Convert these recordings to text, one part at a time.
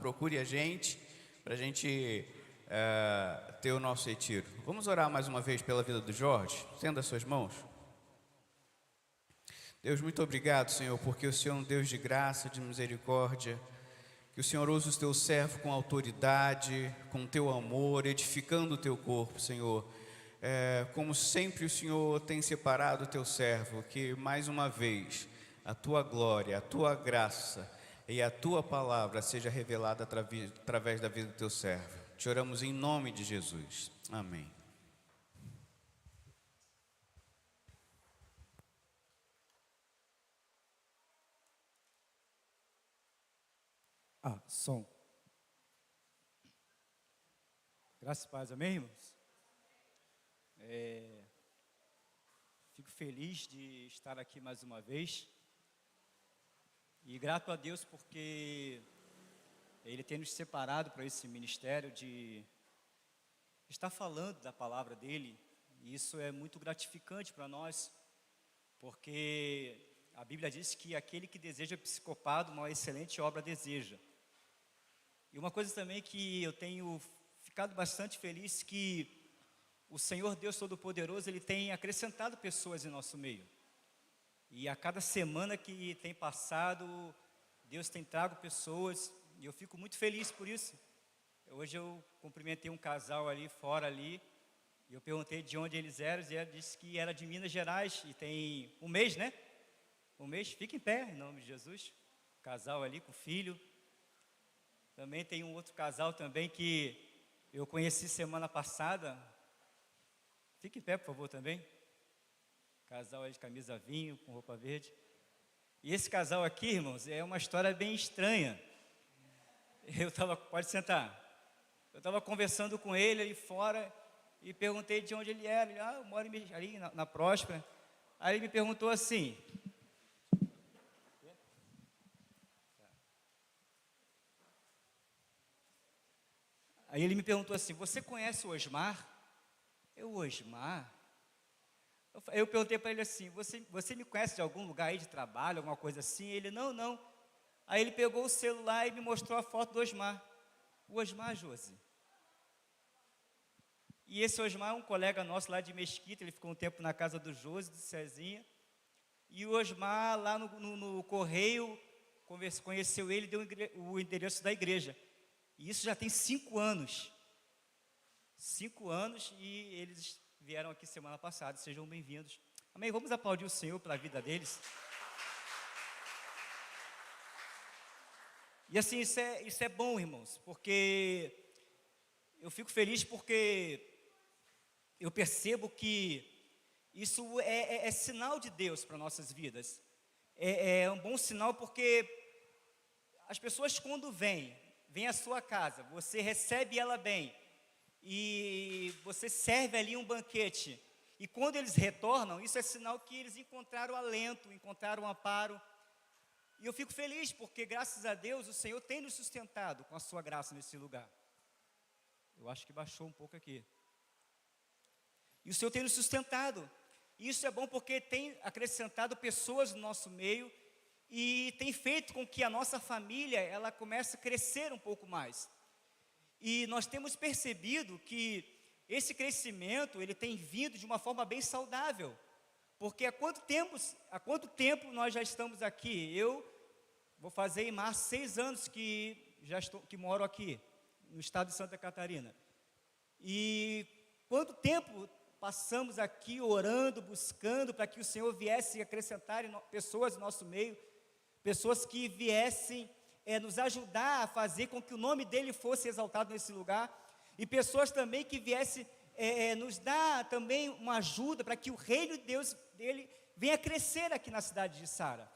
procure a gente, para a gente ter o nosso retiro. Vamos orar mais uma vez pela vida do Jorge? Estenda as suas mãos. Deus, muito obrigado, Senhor, porque o Senhor é um Deus de graça, de misericórdia, que o Senhor use o teu servo com autoridade, com teu amor, edificando o teu corpo, Senhor. Como sempre o Senhor tem separado o teu servo, que mais uma vez a tua glória, a tua graça e a tua palavra seja revelada através da vida do teu servo. Te oramos em nome de Jesus. Amém. Som. Graças e paz, amém, irmãos? Fico feliz de estar aqui mais uma vez e grato a Deus porque Ele tem nos separado para esse ministério de estar falando da palavra dEle, e isso é muito gratificante para nós, porque a Bíblia diz que aquele que deseja episcopado, uma excelente obra deseja. E uma coisa também que eu tenho ficado bastante feliz, que o Senhor Deus Todo-Poderoso, Ele tem acrescentado pessoas em nosso meio. E a cada semana que tem passado, Deus tem trago pessoas, e eu fico muito feliz por isso. Hoje eu cumprimentei um casal ali fora ali, e eu perguntei de onde eles eram, e ela disse que era de Minas Gerais, e tem um mês, né? Um mês, fica em pé, em nome de Jesus. Casal ali com filho. Também tem um outro casal também que eu conheci semana passada. Fique em pé, por favor, também. Casal aí de camisa vinho, com roupa verde. E esse casal aqui, irmãos, é uma história bem estranha. Pode sentar. Eu estava conversando com ele ali fora e perguntei de onde ele era. Ele, eu moro ali na Próspera. Aí ele me perguntou assim... Aí ele me perguntou assim, você conhece o Osmar? Osmar? Eu perguntei para ele assim, você me conhece de algum lugar aí de trabalho, alguma coisa assim? Ele, não. Aí ele pegou o celular e me mostrou a foto do Osmar. O Osmar, Josi. E esse Osmar é um colega nosso lá de Mesquita, ele ficou um tempo na casa do Josi, do Cezinha. E o Osmar, lá no correio, conheceu ele e deu o endereço da igreja. E isso já tem 5 anos. 5 anos, e eles vieram aqui semana passada. Sejam bem-vindos. Amém? Vamos aplaudir o Senhor pela vida deles. E assim, isso é bom, irmãos, porque eu fico feliz porque eu percebo que isso é sinal de Deus para nossas vidas. É um bom sinal porque as pessoas quando vêm à sua casa, você recebe ela bem, e você serve ali um banquete, e quando eles retornam, isso é sinal que eles encontraram alento, encontraram amparo, e eu fico feliz, porque graças a Deus, o Senhor tem nos sustentado com a sua graça nesse lugar. Eu acho que baixou um pouco aqui. E o Senhor tem nos sustentado, e isso é bom porque tem acrescentado pessoas no nosso meio, e tem feito com que a nossa família, ela comece a crescer um pouco mais. E nós temos percebido que esse crescimento, ele tem vindo de uma forma bem saudável. Porque há quanto tempo nós já estamos aqui? Eu vou fazer em março 6 anos que moro aqui, no estado de Santa Catarina. E quanto tempo passamos aqui orando, buscando para que o Senhor viesse acrescentar pessoas no nosso meio, pessoas que viessem nos ajudar a fazer com que o nome dEle fosse exaltado nesse lugar, e pessoas também que viessem nos dar também uma ajuda para que o reino de Deus dEle venha crescer aqui na cidade de Sara.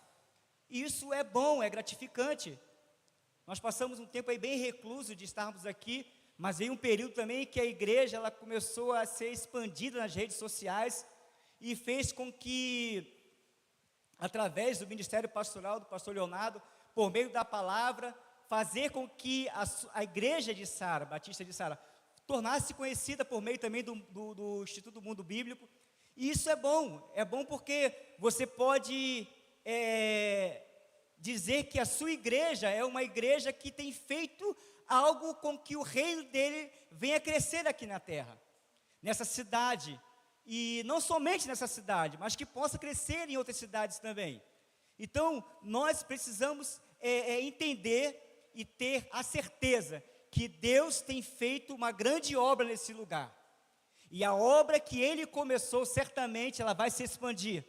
E isso é bom, é gratificante. Nós passamos um tempo aí bem recluso de estarmos aqui, mas veio um período também que a igreja ela começou a ser expandida nas redes sociais, e fez com que, através do ministério pastoral do pastor Leonardo, por meio da palavra, fazer com que a igreja de Sara, Batista de Sara, tornasse conhecida por meio também do Instituto Mundo Bíblico. E isso é bom porque você pode dizer que a sua igreja é uma igreja que tem feito algo com que o reino dele venha crescer aqui na terra, nessa cidade, e não somente nessa cidade, mas que possa crescer em outras cidades também. Então, nós precisamos entender e ter a certeza que Deus tem feito uma grande obra nesse lugar. E a obra que Ele começou, certamente, ela vai se expandir.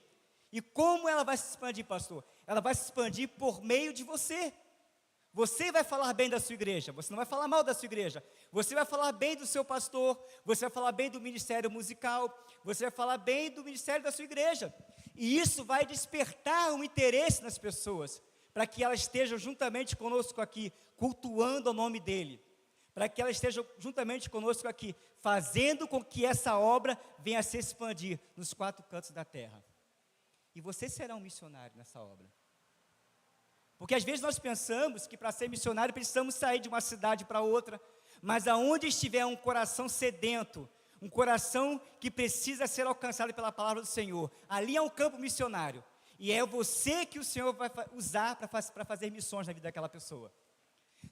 E como ela vai se expandir, pastor? Ela vai se expandir por meio de você. Você vai falar bem da sua igreja, você não vai falar mal da sua igreja. Você vai falar bem do seu pastor, você vai falar bem do ministério musical, você vai falar bem do ministério da sua igreja. E isso vai despertar um interesse nas pessoas, para que elas estejam juntamente conosco aqui, cultuando o nome dEle. Para que elas estejam juntamente conosco aqui, fazendo com que essa obra venha a se expandir nos 4 cantos da terra. E você será um missionário nessa obra. Porque às vezes nós pensamos que para ser missionário precisamos sair de uma cidade para outra, mas aonde estiver um coração sedento, um coração que precisa ser alcançado pela palavra do Senhor, ali é um campo missionário, e é você que o Senhor vai usar para fazer missões na vida daquela pessoa.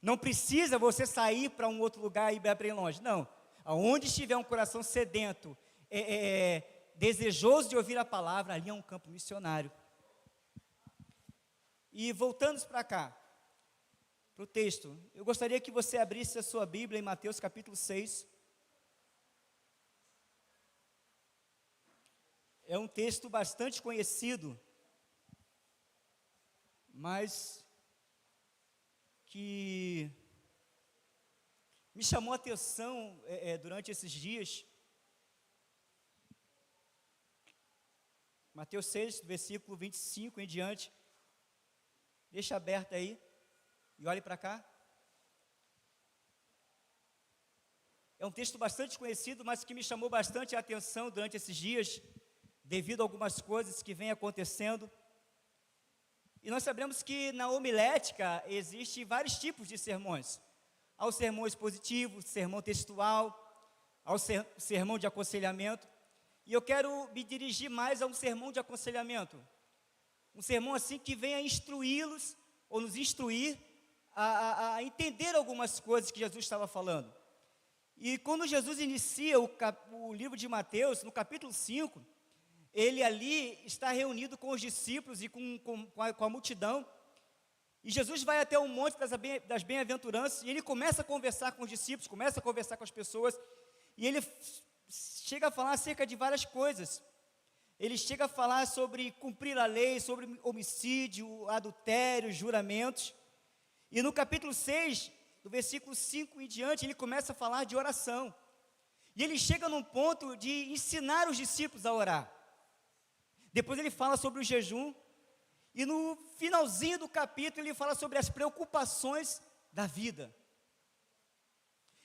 Não precisa você sair para um outro lugar e ir bem longe, não. Aonde estiver um coração sedento, desejoso de ouvir a palavra, ali é um campo missionário. E voltando para cá, para o texto, eu gostaria que você abrisse a sua Bíblia em Mateus capítulo 6. É um texto bastante conhecido, mas que me chamou a atenção durante esses dias. Mateus 6, versículo 25 em diante. Deixa aberto aí e olhe para cá. É um texto bastante conhecido, mas que me chamou bastante a atenção durante esses dias, devido a algumas coisas que vêm acontecendo. E nós sabemos que na homilética existem vários tipos de sermões. Há o sermão expositivo, sermão textual, há o sermão de aconselhamento. E eu quero me dirigir mais a um sermão de aconselhamento. Um sermão assim que venha instruí-los, ou nos instruir, a entender algumas coisas que Jesus estava falando. E quando Jesus inicia o livro de Mateus, no capítulo 5, ele ali está reunido com os discípulos e com a multidão. E Jesus vai até o monte das bem-aventuranças, e ele começa a conversar com os discípulos, começa a conversar com as pessoas, e ele chega a falar acerca de várias coisas. Ele chega a falar sobre cumprir a lei, sobre homicídio, adultério, juramentos. E no capítulo 6, do versículo 5 em diante, ele começa a falar de oração. E ele chega num ponto de ensinar os discípulos a orar. Depois ele fala sobre o jejum. E no finalzinho do capítulo ele fala sobre as preocupações da vida.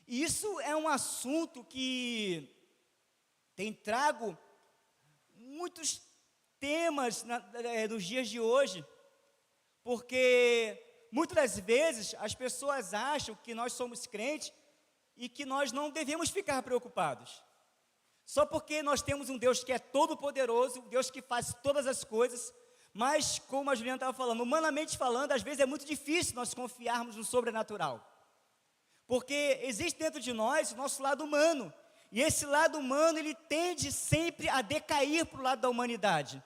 E isso é um assunto que tem trago muitos temas nos dias de hoje, porque muitas das vezes as pessoas acham que nós somos crentes e que nós não devemos ficar preocupados, só porque nós temos um Deus que é todo poderoso, um Deus que faz todas as coisas. Mas como a Juliana estava falando, humanamente falando, às vezes é muito difícil nós confiarmos no sobrenatural, porque existe dentro de nós o nosso lado humano. E esse lado humano, ele tende sempre a decair para o lado da humanidade.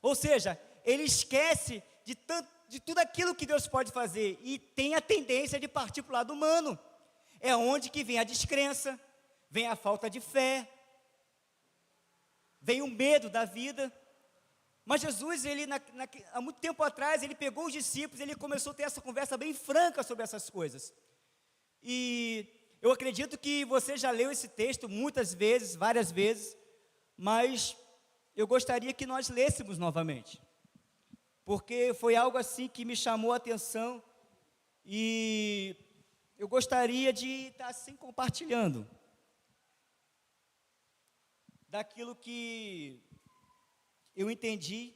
Ou seja, ele esquece de tudo aquilo que Deus pode fazer e tem a tendência de partir para o lado humano. É onde que vem a descrença, vem a falta de fé, vem o medo da vida. Mas Jesus, ele há muito tempo atrás, ele pegou os discípulos, ele começou a ter essa conversa bem franca sobre essas coisas. E eu acredito que você já leu esse texto muitas vezes, várias vezes, mas eu gostaria que nós lêssemos novamente, porque foi algo assim que me chamou a atenção, e eu gostaria de estar assim compartilhando daquilo que eu entendi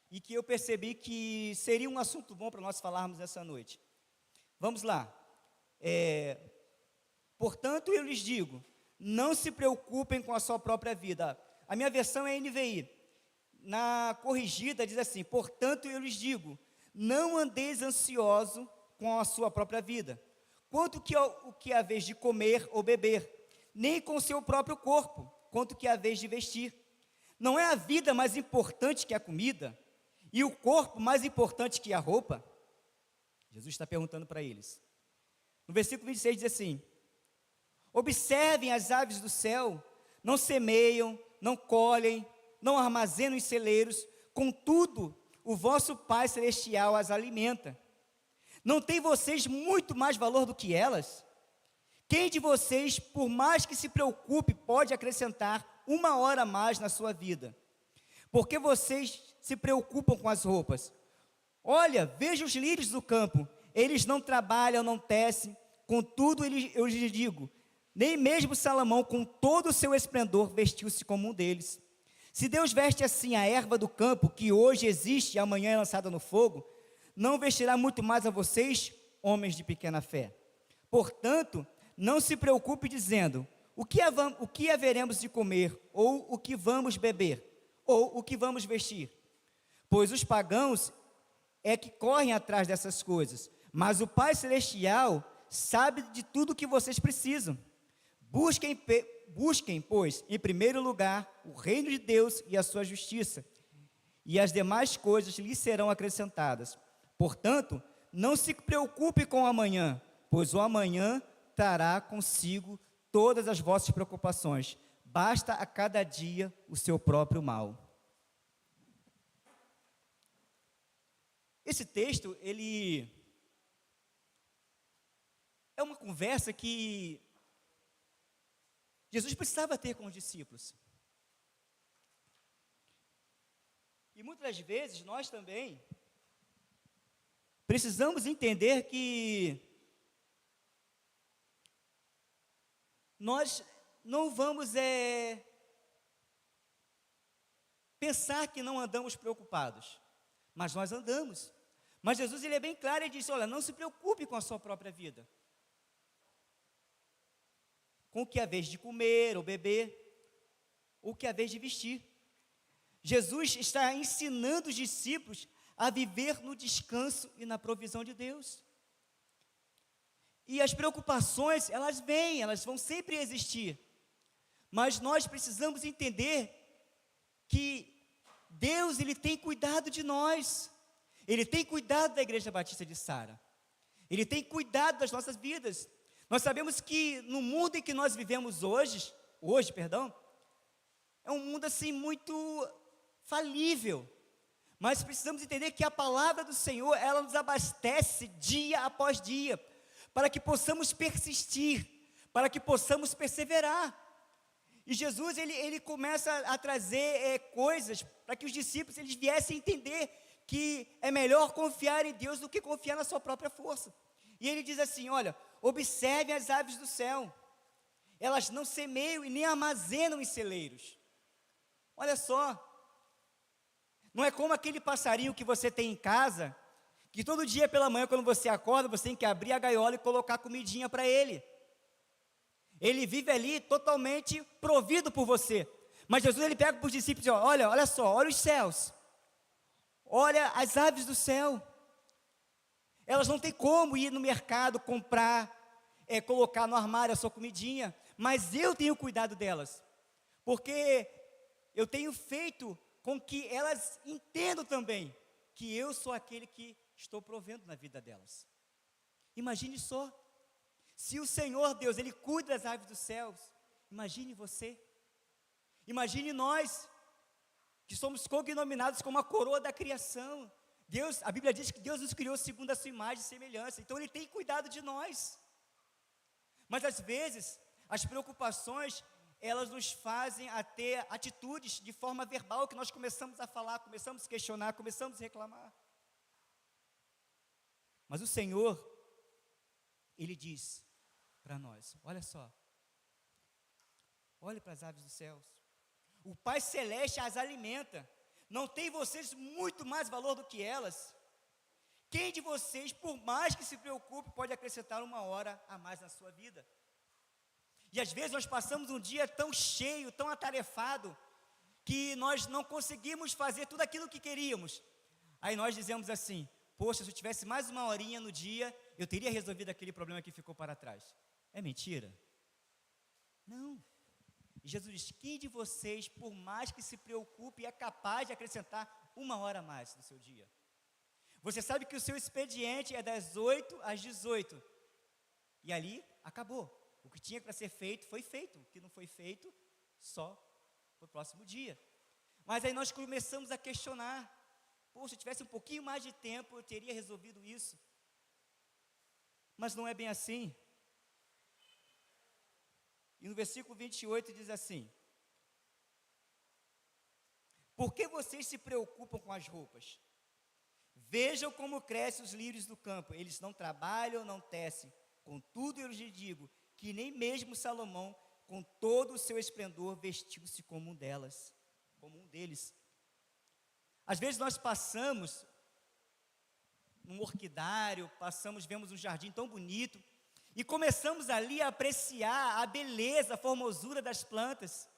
e que eu percebi que seria um assunto bom para nós falarmos essa noite. Vamos lá. Portanto, eu lhes digo, não se preocupem com a sua própria vida. A minha versão é NVI. na corrigida diz assim: portanto eu lhes digo, não andeis ansioso com a sua própria vida, quanto o que é vez de comer ou beber, nem com o seu próprio corpo, quanto que é vez de vestir. Não é a vida mais importante que a comida, e o corpo mais importante que a roupa? Jesus está perguntando para eles. No versículo 26 diz assim: observem as aves do céu, não semeiam, não colhem, não armazenam em celeiros, contudo, o vosso Pai Celestial as alimenta. Não tem vocês muito mais valor do que elas? Quem de vocês, por mais que se preocupe, pode acrescentar 1 hora a mais na sua vida? Porque vocês se preocupam com as roupas. Olha, veja os lírios do campo, eles não trabalham, não tecem, contudo eu lhes digo, nem mesmo Salomão, com todo o seu esplendor, vestiu-se como um deles. Se Deus veste assim a erva do campo, que hoje existe e amanhã é lançada no fogo, não vestirá muito mais a vocês, homens de pequena fé. Portanto, não se preocupe dizendo, o que haveremos de comer, ou o que vamos beber, ou o que vamos vestir? Pois os pagãos é que correm atrás dessas coisas, mas o Pai Celestial sabe de tudo o que vocês precisam. Busquem, pois, em primeiro lugar, o reino de Deus e a sua justiça, e as demais coisas lhes serão acrescentadas. Portanto, não se preocupe com o amanhã, pois o amanhã trará consigo todas as vossas preocupações. Basta a cada dia o seu próprio mal. Esse texto, ele é uma conversa que Jesus precisava ter com os discípulos. E muitas das vezes nós também precisamos entender que nós não vamos pensar que não andamos preocupados, mas nós andamos. Mas Jesus, ele é bem claro, ele disse, olha, não se preocupe com a sua própria vida, com o que é a vez de comer ou beber, ou o que é a vez de vestir. Jesus está ensinando os discípulos a viver no descanso e na provisão de Deus. E as preocupações, elas vêm, elas vão sempre existir. Mas nós precisamos entender que Deus, ele tem cuidado de nós. Ele tem cuidado da Igreja Batista de Sara. Ele tem cuidado das nossas vidas. Nós sabemos que no mundo em que nós vivemos hoje, é um mundo assim muito falível. Mas precisamos entender que a palavra do Senhor, ela nos abastece dia após dia, para que possamos persistir, para que possamos perseverar. E Jesus, ele começa a trazer coisas para que os discípulos eles viessem a entender que é melhor confiar em Deus do que confiar na sua própria força. E ele diz assim, olha, observem as aves do céu, elas não semeiam e nem armazenam em celeiros. Olha só, não é como aquele passarinho que você tem em casa, que todo dia pela manhã, quando você acorda, você tem que abrir a gaiola e colocar comidinha para ele. Ele vive ali totalmente provido por você. Mas Jesus, ele pega para os discípulos e diz, olha só, olha os céus. Olha as aves do céu. Elas não têm como ir no mercado, comprar, colocar no armário a sua comidinha. Mas eu tenho cuidado delas. Porque eu tenho feito com que elas entendam também que eu sou aquele que estou provendo na vida delas. Imagine só, se o Senhor Deus, ele cuida das aves dos céus, imagine você, imagine nós, que somos cognominados como a coroa da criação. Deus, a Bíblia diz que Deus nos criou segundo a sua imagem e semelhança, então ele tem cuidado de nós. Mas às vezes, as preocupações, elas nos fazem a ter atitudes de forma verbal, que nós começamos a falar, começamos a questionar, começamos a reclamar. Mas o Senhor, ele diz para nós, olha só, olhe para as aves dos céus, o Pai Celeste as alimenta, não tem vocês muito mais valor do que elas? Quem de vocês, por mais que se preocupe, pode acrescentar 1 hora a mais na sua vida? E às vezes nós passamos um dia tão cheio, tão atarefado, que nós não conseguimos fazer tudo aquilo que queríamos. Aí nós dizemos assim: poxa, se eu tivesse mais uma horinha no dia, eu teria resolvido aquele problema que ficou para trás. É mentira? Não. Jesus diz: quem de vocês, por mais que se preocupe, é capaz de acrescentar uma hora a mais no seu dia? Você sabe que o seu expediente é das 8 às 18. E ali, acabou. O que tinha para ser feito, foi feito. O que não foi feito, só para o próximo dia. Mas aí nós começamos a questionar: poxa, se eu tivesse um pouquinho mais de tempo, eu teria resolvido isso. Mas não é bem assim. E no versículo 28 diz assim: por que vocês se preocupam com as roupas? Vejam como crescem os lírios do campo. Eles não trabalham, não tecem. Contudo, eu lhes digo que nem mesmo Salomão, com todo o seu esplendor, vestiu-se como um deles. Às vezes nós passamos num orquidário, vemos um jardim tão bonito, e começamos ali a apreciar a beleza, a formosura das plantas.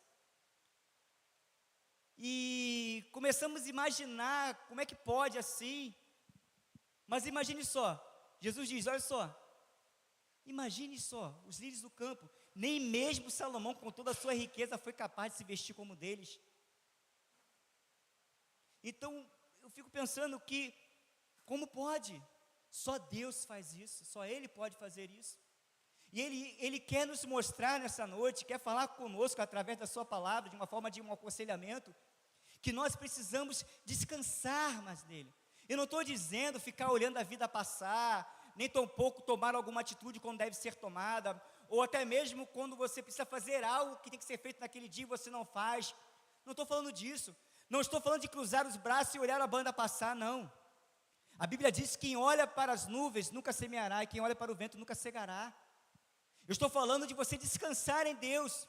E começamos a imaginar como é que pode assim. Mas imagine só, Jesus diz: olha só, imagine só, os lírios do campo, nem mesmo Salomão, com toda a sua riqueza, foi capaz de se vestir como um deles. Então, eu fico pensando que, como pode? Só Deus faz isso, só Ele pode fazer isso. E Ele quer nos mostrar nessa noite, quer falar conosco através da sua palavra, de uma forma de um aconselhamento, que nós precisamos descansar mais nele. Eu não estou dizendo ficar olhando a vida passar, nem tampouco tomar alguma atitude quando deve ser tomada, ou até mesmo quando você precisa fazer algo que tem que ser feito naquele dia e você não faz. Não estou falando disso. Não estou falando de cruzar os braços e olhar a banda passar, não. A Bíblia diz que quem olha para as nuvens nunca semeará, e quem olha para o vento nunca cegará. Eu estou falando de você descansar em Deus,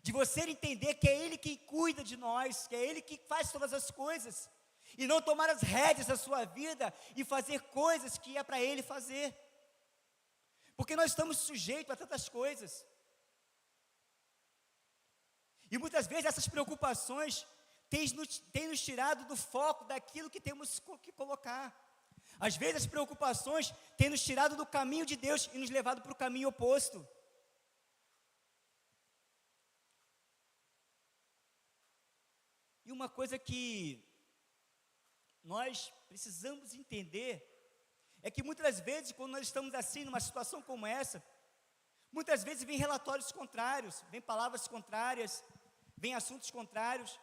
de você entender que é Ele quem cuida de nós, que é Ele que faz todas as coisas, e não tomar as rédeas da sua vida e fazer coisas que é para Ele fazer, porque nós estamos sujeitos a tantas coisas, e muitas vezes essas preocupações têm nos tirado do foco daquilo que temos que colocar. Às vezes as preocupações têm nos tirado do caminho de Deus e nos levado para o caminho oposto. E uma coisa que nós precisamos entender é que muitas vezes, quando nós estamos assim, numa situação como essa, muitas vezes vem relatórios contrários, vem palavras contrárias, vem assuntos contrários,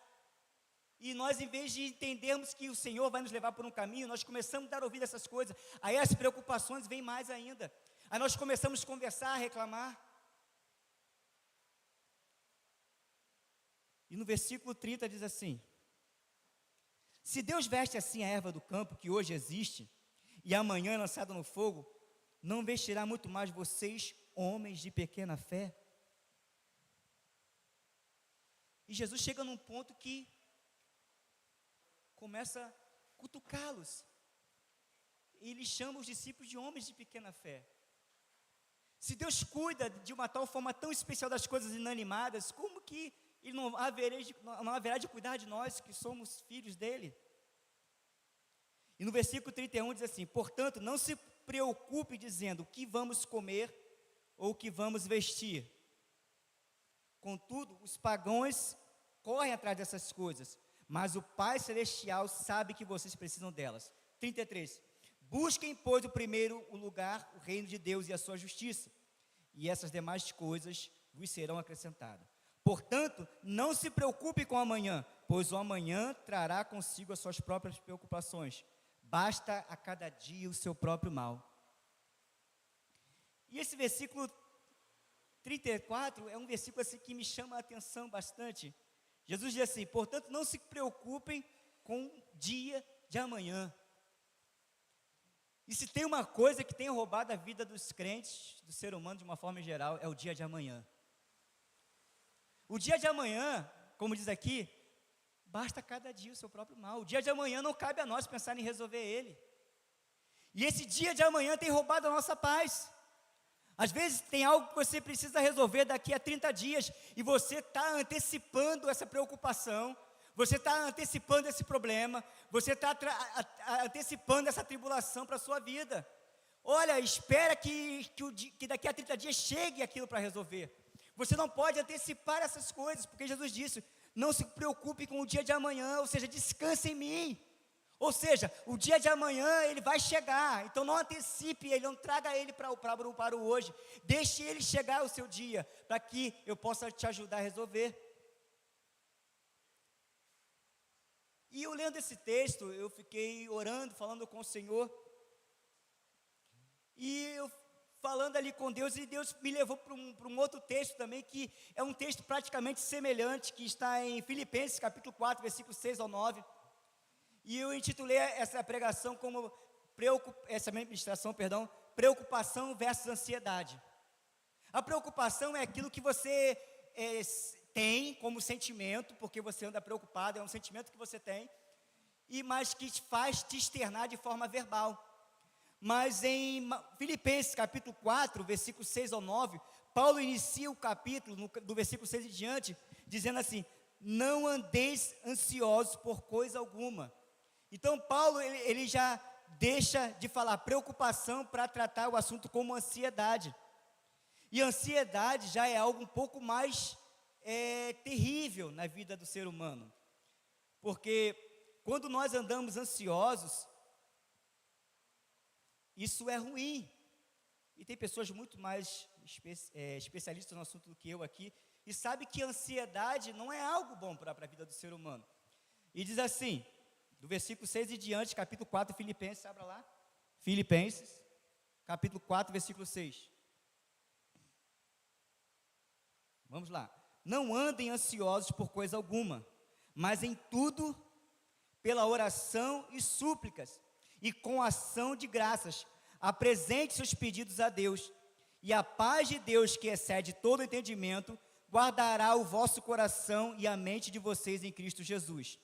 e nós, em vez de entendermos que o Senhor vai nos levar por um caminho, nós começamos a dar ouvido a essas coisas. Aí as preocupações vêm mais ainda. Aí nós começamos a conversar, a reclamar. E no versículo 30 diz assim: se Deus veste assim a erva do campo, que hoje existe, e amanhã é lançada no fogo, não vestirá muito mais vocês, homens de pequena fé? E Jesus chega num ponto que começa a cutucá-los. Ele chama os discípulos de homens de pequena fé. Se Deus cuida de uma tal forma tão especial das coisas inanimadas, como que Ele não haverá de cuidar de nós que somos filhos dEle? E no versículo 31 diz assim: portanto, não se preocupe dizendo o que vamos comer ou o que vamos vestir. Contudo, os pagãos correm atrás dessas coisas, mas o Pai Celestial sabe que vocês precisam delas. 33. Busquem, pois, o lugar, o reino de Deus e a sua justiça, e essas demais coisas vos serão acrescentadas. Portanto, não se preocupe com o amanhã, pois o amanhã trará consigo as suas próprias preocupações. Basta a cada dia o seu próprio mal. E esse versículo 34 é um versículo assim que me chama a atenção bastante. Jesus diz assim: portanto, não se preocupem com o dia de amanhã. E se tem uma coisa que tem roubado a vida dos crentes, do ser humano de uma forma geral, é o dia de amanhã. O dia de amanhã, como diz aqui, basta cada dia o seu próprio mal. O dia de amanhã não cabe a nós pensar em resolver ele. E esse dia de amanhã tem roubado a nossa paz. Às vezes tem algo que você precisa resolver daqui a 30 dias, e você está antecipando essa preocupação, você está antecipando esse problema, você está antecipando essa tribulação para a sua vida. Olha, espera que daqui a 30 dias chegue aquilo para resolver. Você não pode antecipar essas coisas, porque Jesus disse, não se preocupe com o dia de amanhã, ou seja, descanse em mim. Ou seja, o dia de amanhã ele vai chegar, então não antecipe ele, não traga ele para o hoje, deixe ele chegar o seu dia, para que eu possa te ajudar a resolver. E eu lendo esse texto, eu fiquei orando, falando com o Senhor, e eu falando ali com Deus, e Deus me levou para um outro texto também, que é um texto praticamente semelhante, que está em Filipenses capítulo 4, versículos 6 ao 9, e eu intitulei essa pregação como, essa ministração, preocupação versus ansiedade. A preocupação é aquilo que você tem como sentimento, porque você anda preocupado, é um sentimento que você tem, mas que faz te externar de forma verbal. Mas em Filipenses capítulo 4, versículos 6 ao 9, Paulo inicia o capítulo, do versículo 6 em diante, dizendo assim, não andeis ansiosos por coisa alguma. Então Paulo, ele já deixa de falar preocupação para tratar o assunto como ansiedade. E ansiedade já é algo um pouco mais terrível na vida do ser humano. Porque quando nós andamos ansiosos, isso é ruim. E tem pessoas muito mais especialistas no assunto do que eu aqui, e sabe que a ansiedade não é algo bom para a vida do ser humano. E diz assim, do versículo 6 e diante, capítulo 4, Filipenses, abra lá. Filipenses, capítulo 4, versículo 6. Vamos lá. Não andem ansiosos por coisa alguma, mas em tudo, pela oração e súplicas, e com ação de graças, apresente seus pedidos a Deus, e a paz de Deus, que excede todo entendimento, guardará o vosso coração e a mente de vocês em Cristo Jesus.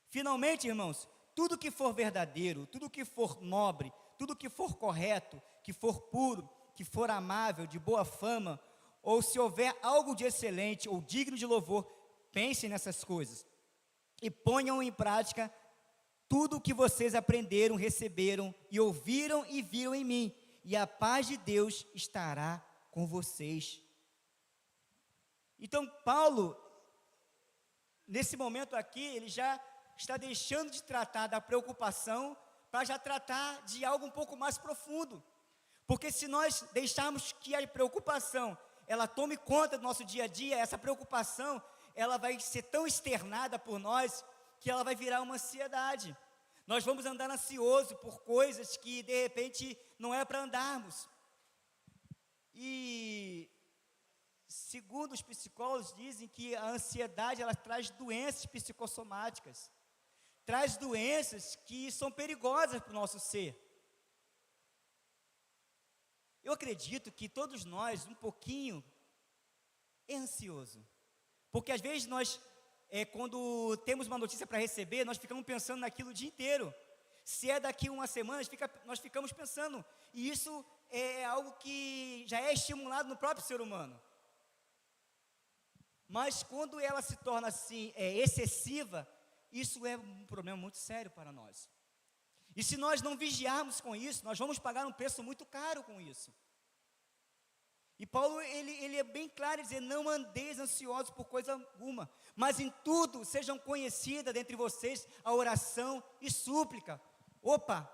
Finalmente, irmãos, tudo que for verdadeiro, tudo que for nobre, tudo que for correto, que for puro, que for amável, de boa fama, ou se houver algo de excelente ou digno de louvor, pensem nessas coisas e ponham em prática tudo o que vocês aprenderam, receberam e ouviram e viram em mim, e a paz de Deus estará com vocês. Então Paulo, nesse momento aqui, ele já está deixando de tratar da preocupação para já tratar de algo um pouco mais profundo. Porque se nós deixarmos que a preocupação, ela tome conta do nosso dia a dia, essa preocupação, ela vai ser tão externada por nós, que ela vai virar uma ansiedade. Nós vamos andar ansioso por coisas que de repente não é para andarmos. E segundo os psicólogos dizem que a ansiedade ela traz doenças psicossomáticas, traz doenças que são perigosas para o nosso ser. Eu acredito que todos nós, um pouquinho, é ansioso. Porque às vezes nós, quando temos uma notícia para receber, nós ficamos pensando naquilo o dia inteiro. Se é daqui uma semana, nós ficamos pensando. E isso é algo que já é estimulado no próprio ser humano. Mas quando ela se torna assim, excessiva, isso é um problema muito sério para nós. E se nós não vigiarmos com isso, nós vamos pagar um preço muito caro com isso. E Paulo, ele é bem claro em dizer, não andeis ansiosos por coisa alguma, mas em tudo sejam conhecidas dentre vocês a oração e súplica. Opa,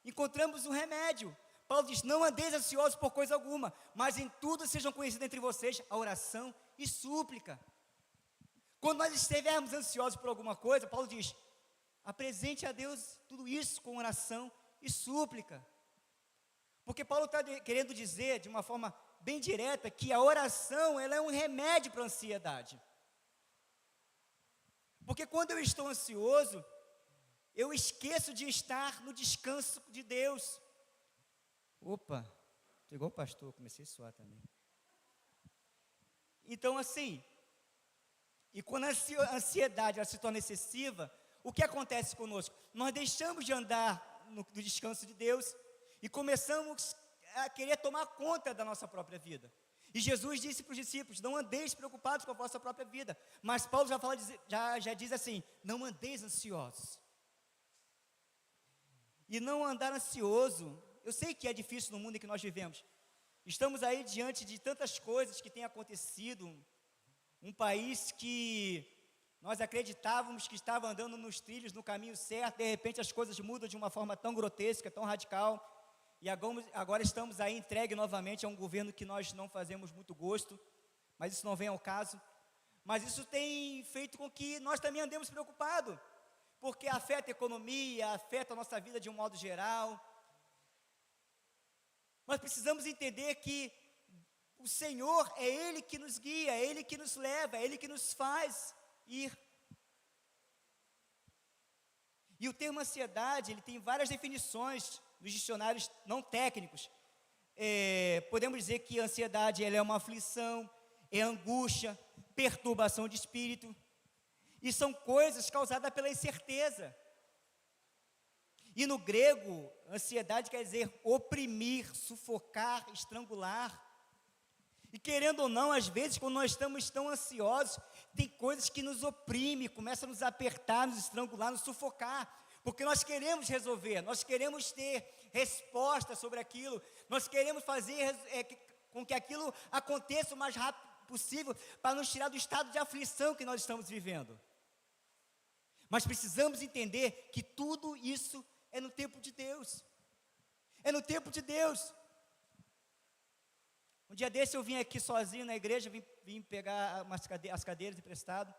encontramos um remédio. Paulo diz, não andeis ansiosos por coisa alguma, mas em tudo sejam conhecidas entre vocês a oração e súplica. Quando nós estivermos ansiosos por alguma coisa, Paulo diz, apresente a Deus tudo isso com oração e súplica. Porque Paulo está querendo dizer, de uma forma bem direta, que a oração ela é um remédio para a ansiedade. Porque quando eu estou ansioso, eu esqueço de estar no descanso de Deus. Opa, estou igual o pastor, comecei a suar também. Então assim, e quando a ansiedade ela se torna excessiva, o que acontece conosco? Nós deixamos de andar no descanso de Deus e começamos a querer tomar conta da nossa própria vida. E Jesus disse para os discípulos: não andeis preocupados com a vossa própria vida. Mas Paulo já diz assim: não andeis ansiosos. E não andar ansioso, eu sei que é difícil no mundo em que nós vivemos. Estamos aí diante de tantas coisas que têm acontecido. Um país que nós acreditávamos que estava andando nos trilhos, no caminho certo, de repente as coisas mudam de uma forma tão grotesca, tão radical, e agora estamos aí entregue novamente a um governo que nós não fazemos muito gosto, mas isso não vem ao caso. Mas isso tem feito com que nós também andemos preocupados, porque afeta a economia, afeta a nossa vida de um modo geral. Nós precisamos entender que o Senhor é Ele que nos guia, é Ele que nos leva, é Ele que nos faz ir. E o termo ansiedade, ele tem várias definições nos dicionários não técnicos. Podemos dizer que a ansiedade ela é uma aflição, é angústia, perturbação de espírito, e são coisas causadas pela incerteza. E no grego, ansiedade quer dizer oprimir, sufocar, estrangular. E querendo ou não, às vezes, quando nós estamos tão ansiosos, tem coisas que nos oprimem, começam a nos apertar, nos estrangular, nos sufocar, porque nós queremos resolver, nós queremos ter resposta sobre aquilo, nós queremos fazer com que aquilo aconteça o mais rápido possível, para nos tirar do estado de aflição que nós estamos vivendo. Mas precisamos entender que tudo isso é no tempo de Deus, é no tempo de Deus. Um dia desse eu vim aqui sozinho na igreja, vim pegar as cadeiras emprestado,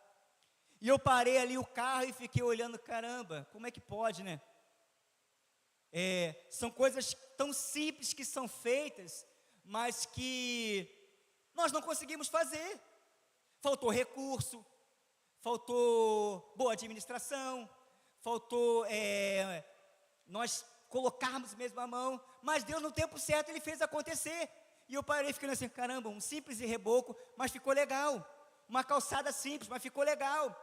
e eu parei ali o carro e fiquei olhando, caramba, como é que pode, né? São coisas tão simples que são feitas, mas que nós não conseguimos fazer. Faltou recurso, faltou boa administração, faltou nós colocarmos mesmo a mão, mas Deus no tempo certo Ele fez acontecer. E eu parei ficando assim, caramba, um simples reboco, mas ficou legal. Uma calçada simples, mas ficou legal.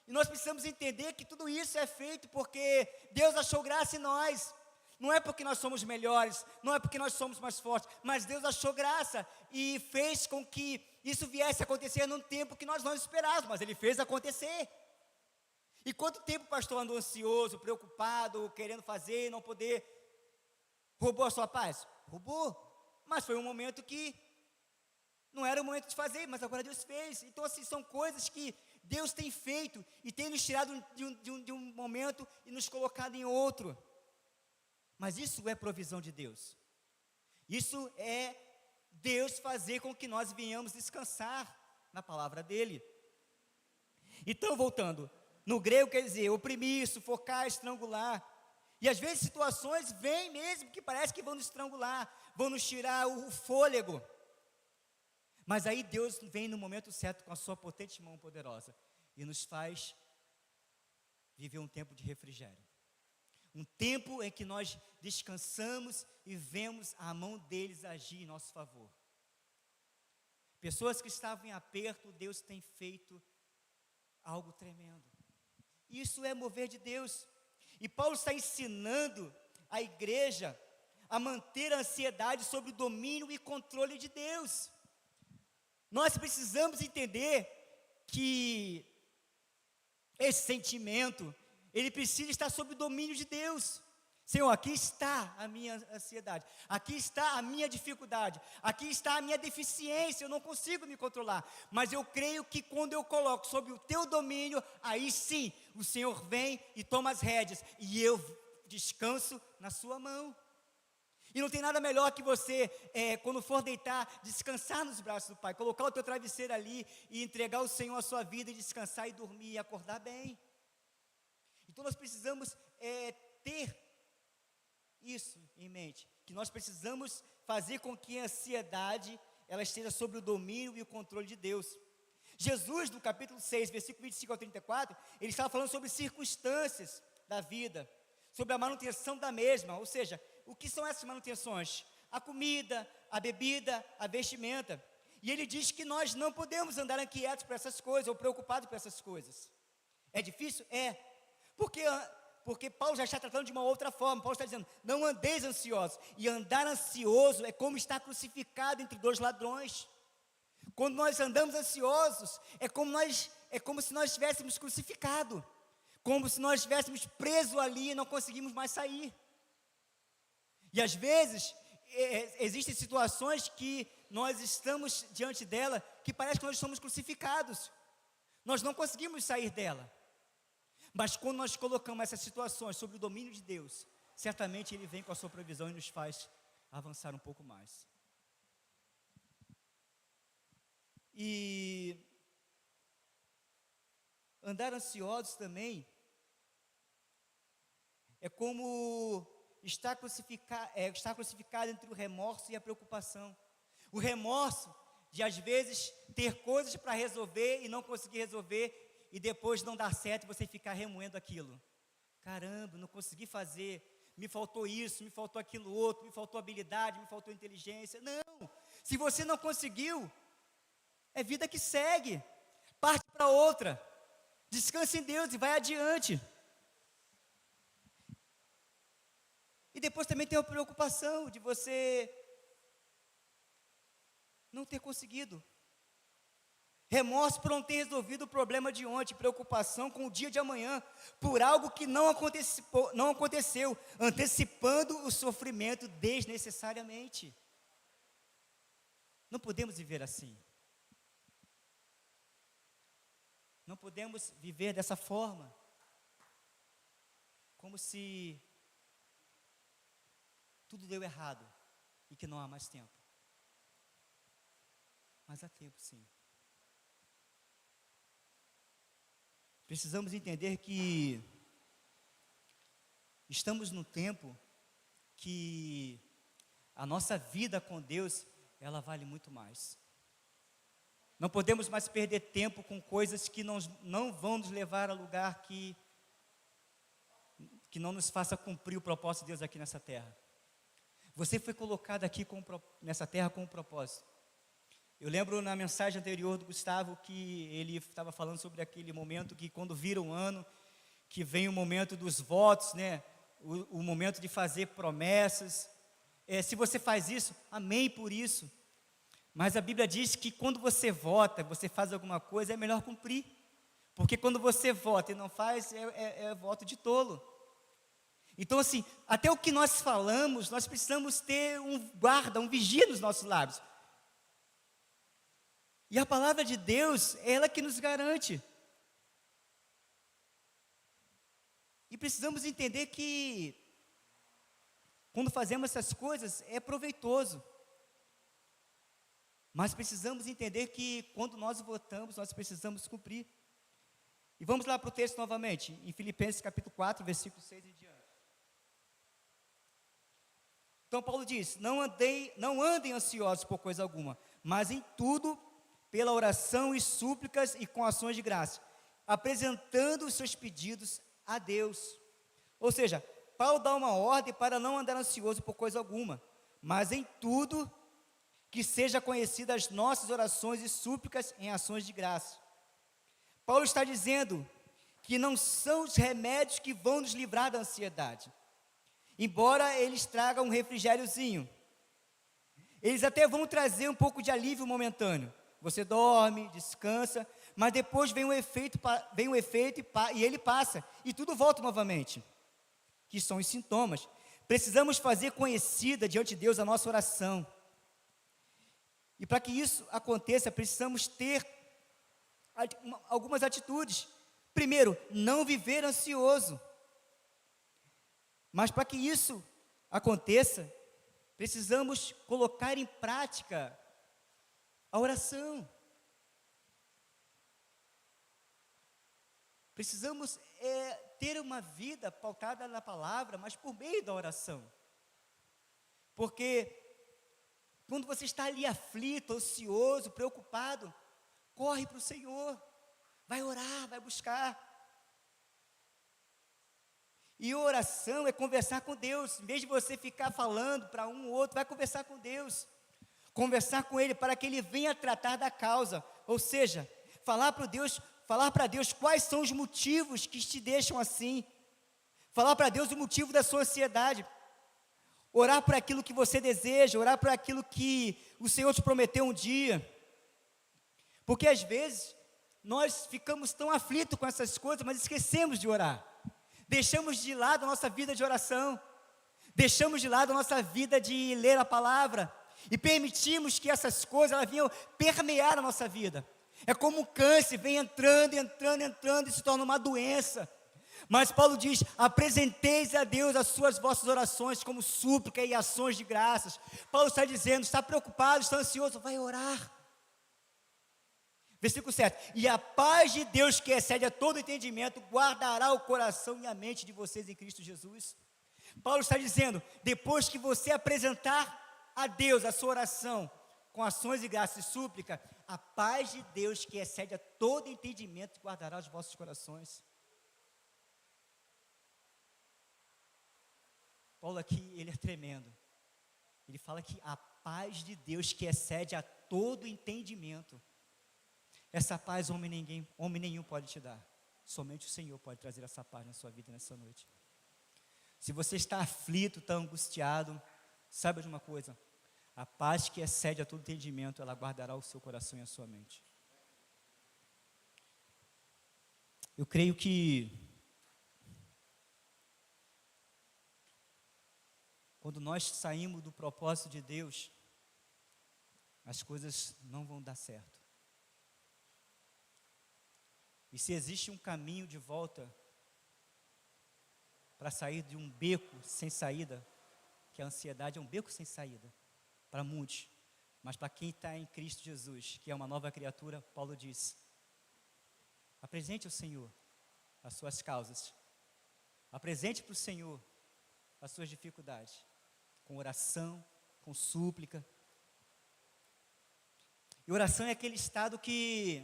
E nós precisamos entender que tudo isso é feito porque Deus achou graça em nós. Não é porque nós somos melhores, não é porque nós somos mais fortes, mas Deus achou graça e fez com que isso viesse a acontecer num tempo que nós não esperávamos, mas Ele fez acontecer. E quanto tempo o pastor andou ansioso, preocupado, querendo fazer e não poder? Roubou a sua paz? Roubou. Mas foi um momento que não era o momento de fazer, mas agora Deus fez. Então assim, são coisas que Deus tem feito e tem nos tirado de um momento e nos colocado em outro. Mas isso é provisão de Deus. Isso é Deus fazer com que nós venhamos descansar na palavra dEle. Então, voltando, no grego quer dizer oprimir, sufocar, estrangular. E às vezes situações vêm mesmo que parece que vão nos estrangular, vão nos tirar o fôlego. Mas aí Deus vem no momento certo com a sua potente mão poderosa e nos faz viver um tempo de refrigério. Um tempo em que nós descansamos e vemos a mão deles agir em nosso favor. Pessoas que estavam em aperto, Deus tem feito algo tremendo. Isso é mover de Deus. E Paulo está ensinando a igreja a manter a ansiedade sob o domínio e controle de Deus. Nós precisamos entender que esse sentimento, ele precisa estar sob o domínio de Deus. Senhor, aqui está a minha ansiedade, aqui está a minha dificuldade, aqui está a minha deficiência, eu não consigo me controlar, mas eu creio que quando eu coloco sob o teu domínio, aí sim, o Senhor vem e toma as rédeas, e eu descanso na sua mão. E não tem nada melhor que você, quando for deitar, descansar nos braços do Pai, colocar o teu travesseiro ali, e entregar ao Senhor a sua vida, e descansar, e dormir, e acordar bem. Então nós precisamos ter isso em mente, que nós precisamos fazer com que a ansiedade, ela esteja sob o domínio e o controle de Deus. Jesus, no capítulo 6, versículo 25 ao 34, ele estava falando sobre circunstâncias da vida, sobre a manutenção da mesma, ou seja, o que são essas manutenções? A comida, a bebida, a vestimenta. E ele diz que nós não podemos andar inquietos por essas coisas, ou preocupados por essas coisas. É difícil? É. Porque Paulo já está tratando de uma outra forma. Paulo está dizendo, não andeis ansiosos. E andar ansioso é como estar crucificado entre dois ladrões. Quando nós andamos ansiosos, é como se nós estivéssemos crucificados, como se nós estivéssemos presos ali e não conseguimos mais sair. E às vezes, existem situações que nós estamos diante dela, que parece que nós somos crucificados, nós não conseguimos sair dela. Mas quando nós colocamos essas situações sob o domínio de Deus, certamente Ele vem com a sua provisão e nos faz avançar um pouco mais. E andar ansiosos também é como estar crucificado entre o remorso e a preocupação. O remorso de, às vezes, ter coisas para resolver e não conseguir resolver, e depois não dar certo e você ficar remoendo aquilo. Caramba, não consegui fazer, me faltou isso, me faltou aquilo outro, me faltou habilidade, me faltou inteligência. Não, se você não conseguiu, é vida que segue, parte para outra, descanse em Deus e vai adiante. E depois também tem a preocupação de você não ter conseguido. Remorso por não ter resolvido o problema de ontem, preocupação com o dia de amanhã, por algo que não aconteceu, antecipando o sofrimento desnecessariamente. Não podemos viver assim. Não podemos viver dessa forma, como se tudo deu errado e que não há mais tempo. Mas há tempo, sim. Precisamos entender que estamos no tempo que a nossa vida com Deus, ela vale muito mais. Não podemos mais perder tempo com coisas que não vão nos levar a lugar que não nos faça cumprir o propósito de Deus aqui nessa terra. Você foi colocado aqui nessa terra com um propósito. Eu lembro na mensagem anterior do Gustavo que ele estava falando sobre aquele momento que quando vira um ano, que vem o momento dos votos, né? O momento de fazer promessas. Se você faz isso, amém por isso. Mas a Bíblia diz que quando você vota, você faz alguma coisa, é melhor cumprir. Porque quando você vota e não faz, é voto de tolo. Então assim, até o que nós falamos, nós precisamos ter um guarda, um vigia nos nossos lábios. E a palavra de Deus é ela que nos garante. E precisamos entender que quando fazemos essas coisas é proveitoso. Mas precisamos entender que quando nós votamos, nós precisamos cumprir. E vamos lá para o texto novamente, em Filipenses capítulo 4, versículo 6 em diante. Então Paulo diz, não andem ansiosos por coisa alguma, mas em tudo, pela oração e súplicas e com ações de graça, apresentando os seus pedidos a Deus. Ou seja, Paulo dá uma ordem para não andar ansioso por coisa alguma, mas em tudo, que seja conhecida as nossas orações e súplicas em ações de graça. Paulo está dizendo que não são os remédios que vão nos livrar da ansiedade. Embora eles tragam um refrigériozinho, eles até vão trazer um pouco de alívio momentâneo. Você dorme, descansa, mas depois vem um efeito e ele passa, e tudo volta novamente, que são os sintomas. Precisamos fazer conhecida diante de Deus a nossa oração. E para que isso aconteça, precisamos ter algumas atitudes. Primeiro, não viver ansioso. Mas para que isso aconteça, precisamos colocar em prática a oração. Precisamos ter uma vida pautada na palavra, mas por meio da oração. Porque quando você está ali aflito, ansioso, preocupado, corre para o Senhor, vai orar, vai buscar. E oração é conversar com Deus. Em vez de você ficar falando para um ou outro, vai conversar com Deus. Conversar com Ele para que Ele venha tratar da causa. Ou seja, falar para Deus quais são os motivos que te deixam assim. Falar para Deus o motivo da sua ansiedade. Orar por aquilo que você deseja, orar por aquilo que o Senhor te prometeu um dia. Porque às vezes nós ficamos tão aflitos com essas coisas, mas esquecemos de orar. Deixamos de lado a nossa vida de oração. Deixamos de lado a nossa vida de ler a palavra. E permitimos que essas coisas elas venham permear a nossa vida. É como um câncer, vem entrando e se torna uma doença. Mas Paulo diz: apresenteis a Deus as vossas orações como súplica e ações de graças. Paulo está dizendo: está preocupado, está ansioso, vai orar. Versículo 7: e a paz de Deus, que excede a todo entendimento, guardará o coração e a mente de vocês em Cristo Jesus. Paulo está dizendo: depois que você apresentar a Deus a sua oração com ações de graça e súplica, a paz de Deus, que excede a todo entendimento, guardará os vossos corações. Paulo aqui, ele é tremendo. Ele fala que a paz de Deus, que excede a todo entendimento, essa paz homem nenhum pode te dar. Somente o Senhor pode trazer essa paz na sua vida nessa noite. Se você está aflito, está angustiado, saiba de uma coisa: a paz que excede a todo entendimento, ela guardará o seu coração e a sua mente. Eu creio que quando nós saímos do propósito de Deus, as coisas não vão dar certo. E se existe um caminho de volta para sair de um beco sem saída, que a ansiedade é um beco sem saída, para muitos, mas para quem está em Cristo Jesus, que é uma nova criatura, Paulo diz: apresente ao Senhor as suas causas, apresente para o Senhor as suas dificuldades, com oração, com súplica. E oração é aquele estado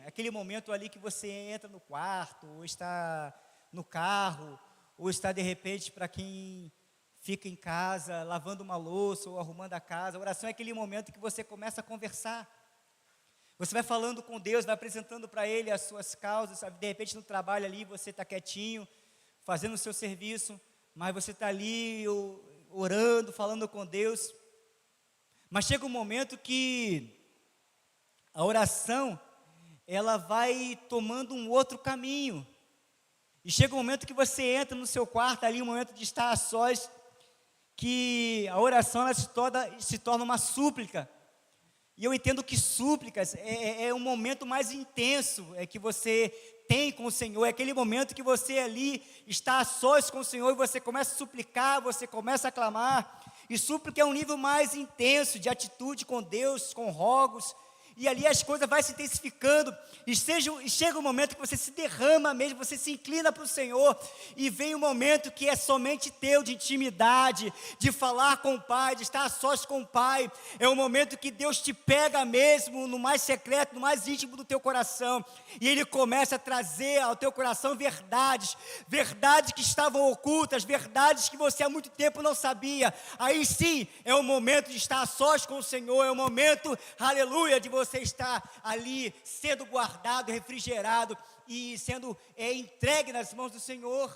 aquele momento ali que você entra no quarto, ou está no carro, ou está de repente, para quem fica em casa, lavando uma louça ou arrumando a casa. A oração é aquele momento que você começa a conversar. Você vai falando com Deus, vai apresentando para Ele as suas causas, sabe? De repente no trabalho ali você está quietinho, fazendo o seu serviço, mas você está ali orando, falando com Deus. Mas chega um momento que a oração, ela vai tomando um outro caminho. E chega um momento que você entra no seu quarto ali, um momento de estar a sós, que a oração ela se torna uma súplica. E eu entendo que súplicas é um momento mais intenso que você tem com o Senhor, é aquele momento que você ali está a sós com o Senhor e você começa a suplicar, você começa a clamar. E súplica é um nível mais intenso de atitude com Deus, com rogos. E ali as coisas vão se intensificando, e chega um momento que você se derrama mesmo, você se inclina para o Senhor, e vem um momento que é somente teu, de intimidade, de falar com o Pai, de estar a sós com o Pai. É um momento que Deus te pega mesmo no mais secreto, no mais íntimo do teu coração, e Ele começa a trazer ao teu coração verdades que estavam ocultas, verdades que você há muito tempo não sabia. Aí sim, é o momento de estar a sós com o Senhor, é o momento, aleluia, de você estar ali sendo guardado, refrigerado e sendo entregue nas mãos do Senhor.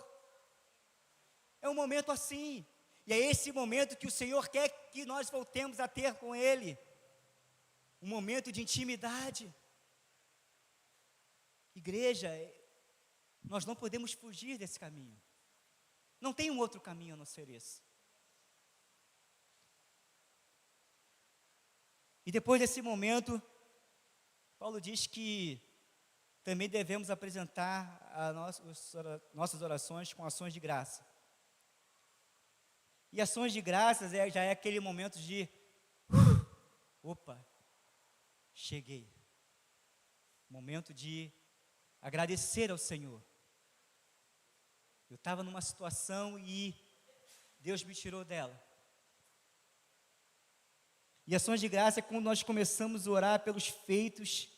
É um momento assim, e é esse momento que o Senhor quer que nós voltemos a ter com Ele, um momento de intimidade. Igreja, nós não podemos fugir desse caminho, não tem um outro caminho a não ser esse. E depois desse momento, Paulo diz que também devemos apresentar nossas orações com ações de graça. E ações de graças já é aquele momento de, opa, cheguei. Momento de agradecer ao Senhor. Eu estava numa situação e Deus me tirou dela. E ações de graça é quando nós começamos a orar pelos feitos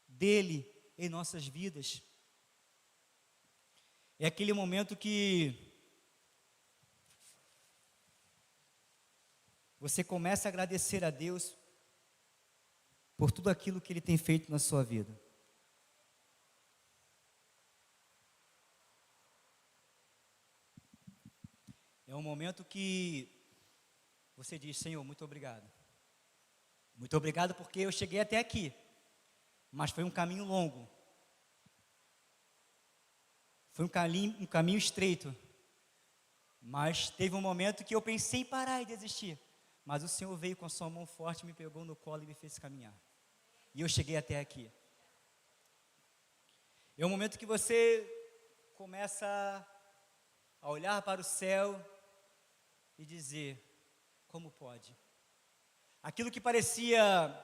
dele em nossas vidas. É aquele momento que você começa a agradecer a Deus por tudo aquilo que Ele tem feito na sua vida. É um momento que você diz: Senhor, muito obrigado. Muito obrigado porque eu cheguei até aqui. mas foi um caminho longo. Foi um caminho estreito. Mas teve um momento que eu pensei em parar e desistir. Mas o Senhor veio com a sua mão forte, me pegou no colo e me fez caminhar. E eu cheguei até aqui. É um momento que você começa a olhar para o céu e dizer: como pode? Aquilo que parecia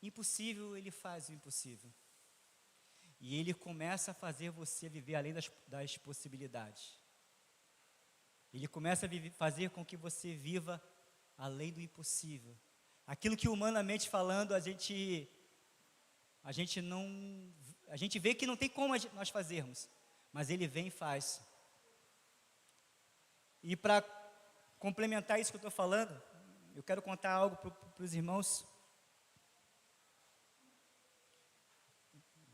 impossível, Ele faz o impossível. E Ele começa a fazer você viver além das possibilidades. Ele começa a fazer com que você viva além do impossível. Aquilo que humanamente falando a gente vê que não tem como nós fazermos, mas Ele vem e faz. E para complementar isso que eu estou falando, eu quero contar algo para os irmãos.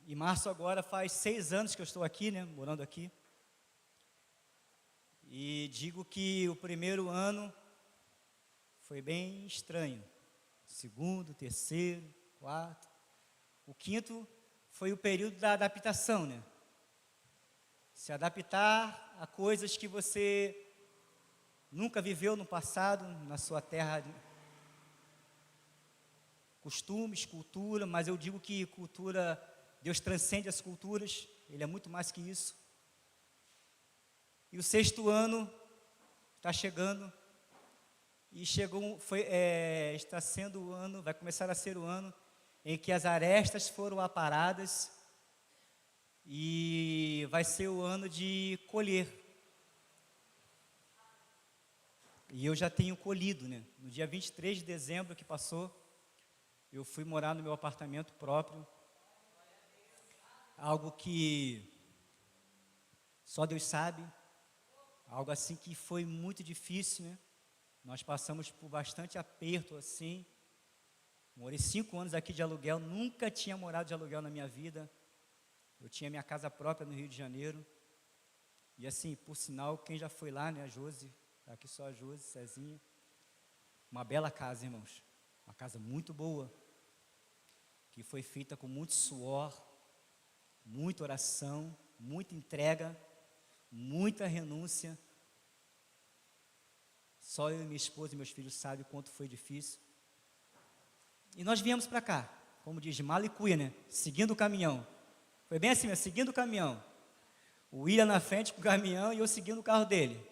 Em março agora faz 6 anos que eu estou aqui, né, morando aqui. E digo que o primeiro ano foi bem estranho. Segundo, terceiro, quarto. O quinto foi o período da adaptação, né? Se adaptar a coisas que você nunca viveu no passado, na sua terra. Costumes, cultura, mas eu digo que cultura, Deus transcende as culturas, Ele é muito mais que isso. E o 6º ano está chegando, e está sendo o ano, vai começar a ser o ano em que as arestas foram aparadas, e vai ser o ano de colher. E eu já tenho colhido, né? No dia 23 de dezembro que passou, eu fui morar no meu apartamento próprio, algo que só Deus sabe, algo assim que foi muito difícil, né? Nós passamos por bastante aperto assim. Morei 5 anos aqui de aluguel, nunca tinha morado de aluguel na minha vida. Eu tinha minha casa própria no Rio de Janeiro. E assim, por sinal, quem já foi lá, né? A Josi, tá aqui só a Josi, Cezinha. Uma bela casa, irmãos. Uma casa muito boa, que foi feita com muito suor, muita oração, muita entrega, muita renúncia. Só eu e minha esposa e meus filhos sabem o quanto foi difícil. E nós viemos para cá, como diz, de mala e cuia, né? Seguindo o caminhão. Foi bem assim, seguindo o caminhão. O William na frente com o caminhão e eu seguindo o carro dele.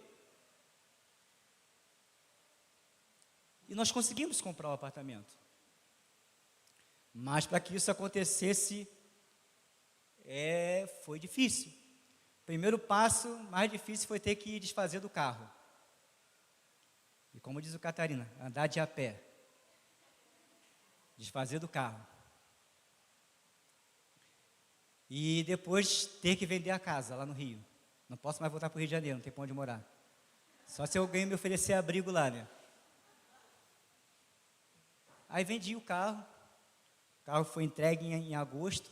E nós conseguimos comprar o apartamento. Mas para que isso acontecesse, foi difícil. O primeiro passo mais difícil foi ter que desfazer do carro. E como diz o Catarina, andar de a pé. Desfazer do carro. E depois ter que vender a casa lá no Rio. Não posso mais voltar para o Rio de Janeiro, não tem para onde morar. Só se alguém me oferecer abrigo lá, né? Aí vendi o carro foi entregue em agosto,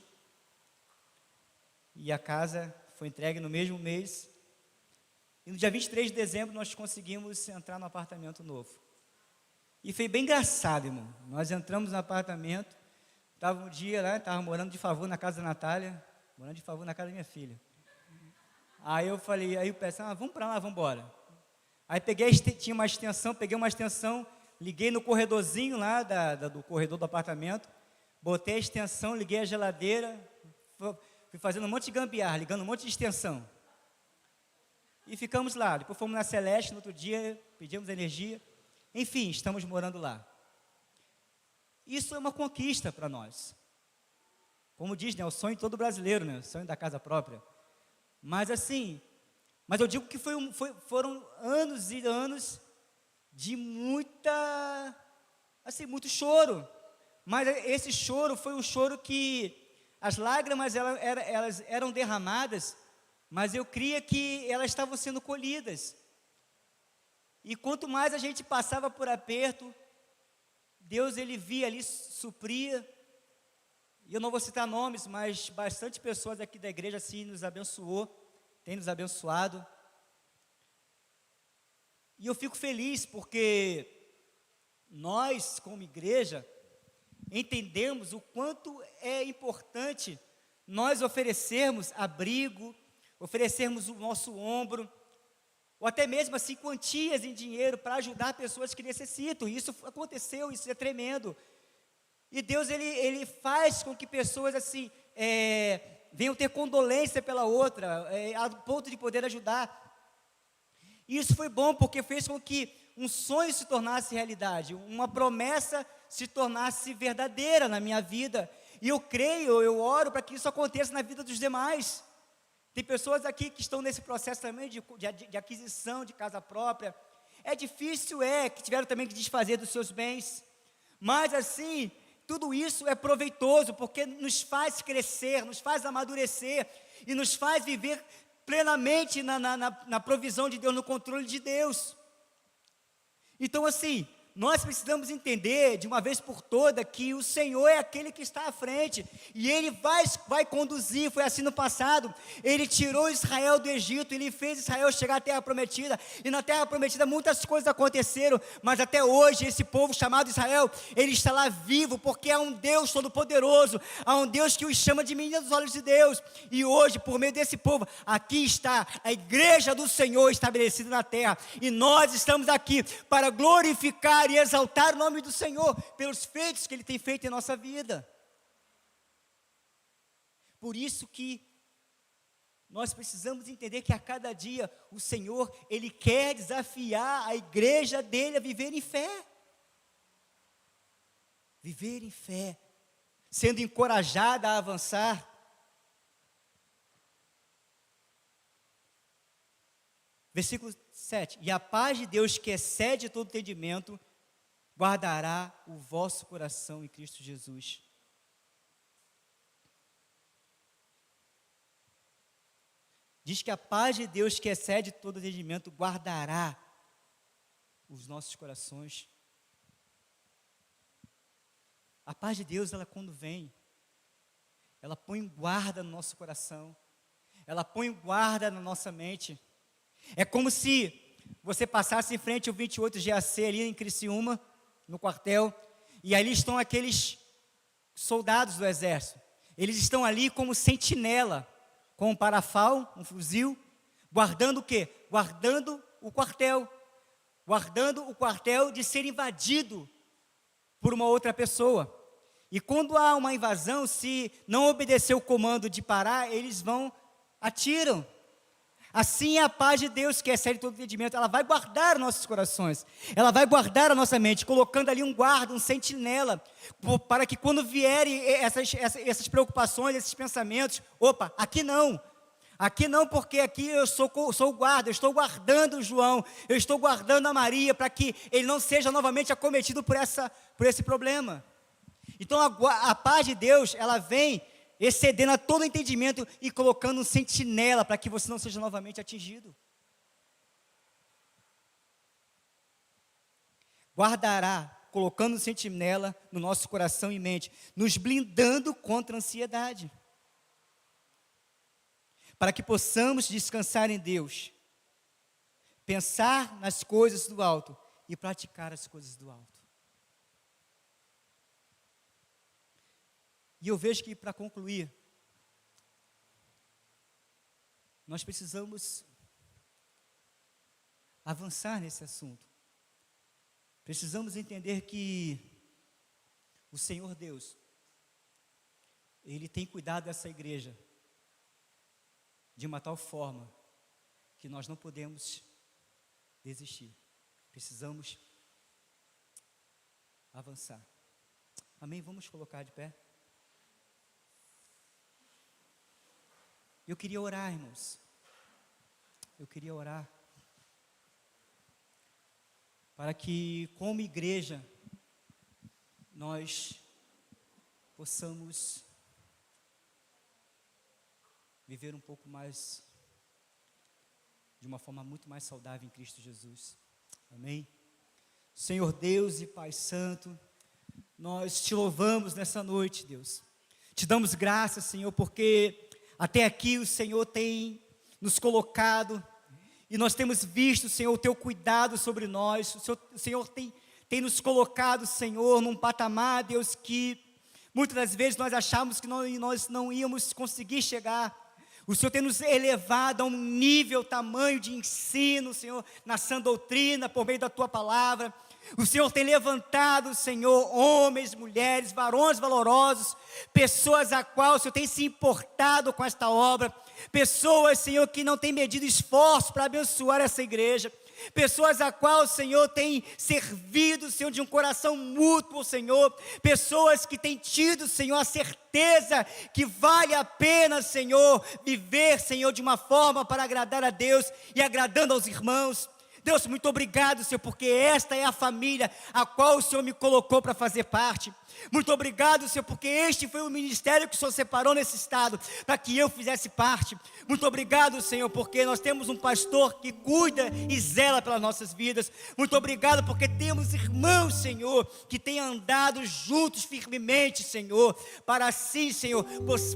e a casa foi entregue no mesmo mês, e no dia 23 de dezembro nós conseguimos entrar no apartamento novo. E foi bem engraçado, irmão. Nós entramos no apartamento, estava um dia lá, estava morando de favor na casa da Natália, morando de favor na casa da minha filha. Aí eu falei, aí eu pensei, vamos para lá, vamos embora. Aí tinha uma extensão, peguei uma extensão, liguei no corredorzinho lá, do corredor do apartamento, botei a extensão, liguei a geladeira, fui fazendo um monte de gambiarra, ligando um monte de extensão. E ficamos lá. Depois fomos na Celeste, no outro dia, pedimos energia. Enfim, estamos morando lá. Isso é uma conquista para nós. Como diz, né, o sonho de todo brasileiro, né, o sonho da casa própria. Mas assim, eu digo que foram anos e anos de muito choro. Mas esse choro foi um choro que as lágrimas elas eram derramadas, mas eu cria que elas estavam sendo colhidas. E quanto mais a gente passava por aperto, Deus, Ele via ali, supria. E eu não vou citar nomes, mas bastante pessoas aqui da igreja assim nos abençoou, tem nos abençoado. E eu fico feliz porque nós, como igreja, entendemos o quanto é importante nós oferecermos abrigo, oferecermos o nosso ombro, ou até mesmo assim quantias em dinheiro para ajudar pessoas que necessitam. Isso aconteceu, isso é tremendo. E Deus, Ele faz com que pessoas assim, venham ter condolência pela outra, a ponto de poder ajudar. E isso foi bom, porque fez com que um sonho se tornasse realidade, uma promessa se tornasse verdadeira na minha vida. E eu creio, eu oro para que isso aconteça na vida dos demais. Tem pessoas aqui que estão nesse processo também de aquisição de casa própria. É difícil, que tiveram também que desfazer dos seus bens. Mas assim, tudo isso é proveitoso, porque nos faz crescer, nos faz amadurecer e nos faz viver plenamente na provisão de Deus, no controle de Deus. Então assim, nós precisamos entender de uma vez por toda que o Senhor é aquele que está à frente, e Ele vai conduzir. Foi assim no passado, Ele tirou Israel do Egito, Ele fez Israel chegar à terra prometida, e na terra prometida muitas coisas aconteceram, mas até hoje esse povo chamado Israel, ele está lá vivo, porque há um Deus todo-poderoso, há um Deus que os chama de menina dos olhos de Deus, e hoje por meio desse povo, aqui está a igreja do Senhor estabelecida na terra, e nós estamos aqui para glorificar e exaltar o nome do Senhor, pelos feitos que Ele tem feito em nossa vida. Por isso que nós precisamos entender que a cada dia o Senhor, Ele quer desafiar a igreja dEle a viver em fé. Viver em fé, sendo encorajada a avançar. Versículo 7, e a paz de Deus, que excede todo entendimento, guardará o vosso coração em Cristo Jesus. Diz que a paz de Deus, que excede todo entendimento, guardará os nossos corações. A paz de Deus, ela quando vem, ela põe guarda no nosso coração, ela põe guarda na nossa mente. É como se você passasse em frente ao 28 GAC ali em Criciúma, no quartel, e ali estão aqueles soldados do exército. Eles estão ali como sentinela, com um parafal, um fuzil, guardando o quê? Guardando o quartel de ser invadido por uma outra pessoa. E quando há uma invasão, se não obedecer o comando de parar, eles atiram. Assim é a paz de Deus, que excede todo entendimento, ela vai guardar nossos corações, ela vai guardar a nossa mente, colocando ali um guarda, um sentinela, para que quando vierem essas preocupações, esses pensamentos, aqui não, porque aqui eu sou o guarda, eu estou guardando o João, eu estou guardando a Maria, para que ele não seja novamente acometido por esse problema. Então a paz de Deus, ela vem excedendo a todo entendimento e colocando um sentinela para que você não seja novamente atingido. Guardará, colocando um sentinela no nosso coração e mente, nos blindando contra a ansiedade, para que possamos descansar em Deus, pensar nas coisas do alto e praticar as coisas do alto. E eu vejo que, para concluir, nós precisamos avançar nesse assunto. Precisamos entender que o Senhor Deus, Ele tem cuidado dessa igreja de uma tal forma que nós não podemos desistir. Precisamos avançar. Amém? Vamos colocar de pé. Eu queria orar, irmãos. Eu queria orar para que, como igreja, nós possamos viver um pouco mais, de uma forma muito mais saudável em Cristo Jesus. Amém? Senhor Deus e Pai Santo, nós te louvamos nessa noite, Deus. Te damos graças, Senhor, porque até aqui o Senhor tem nos colocado, e nós temos visto, Senhor, o teu cuidado sobre nós. O Senhor tem tem nos colocado, Senhor, num patamar, Deus, que muitas das vezes nós achamos que nós não íamos conseguir chegar. O Senhor tem nos elevado a um nível, tamanho de ensino, Senhor, na sã doutrina, por meio da Tua palavra. O Senhor tem levantado, Senhor, homens, mulheres, varões valorosos, pessoas a qual o Senhor tem se importado com esta obra, pessoas, Senhor, que não têm medido esforço para abençoar essa igreja, pessoas a qual o Senhor tem servido, Senhor, de um coração mútuo, Senhor, pessoas que têm tido, Senhor, a certeza que vale a pena, Senhor, viver, Senhor, de uma forma para agradar a Deus e agradando aos irmãos. Deus, muito obrigado, Senhor, porque esta é a família a qual o Senhor me colocou para fazer parte. Muito obrigado, Senhor, porque este foi o ministério que o Senhor separou nesse estado, para que eu fizesse parte. Muito obrigado, Senhor, porque nós temos um pastor que cuida e zela pelas nossas vidas. Muito obrigado, porque temos irmãos, Senhor, que têm andado juntos firmemente, Senhor, para assim, Senhor,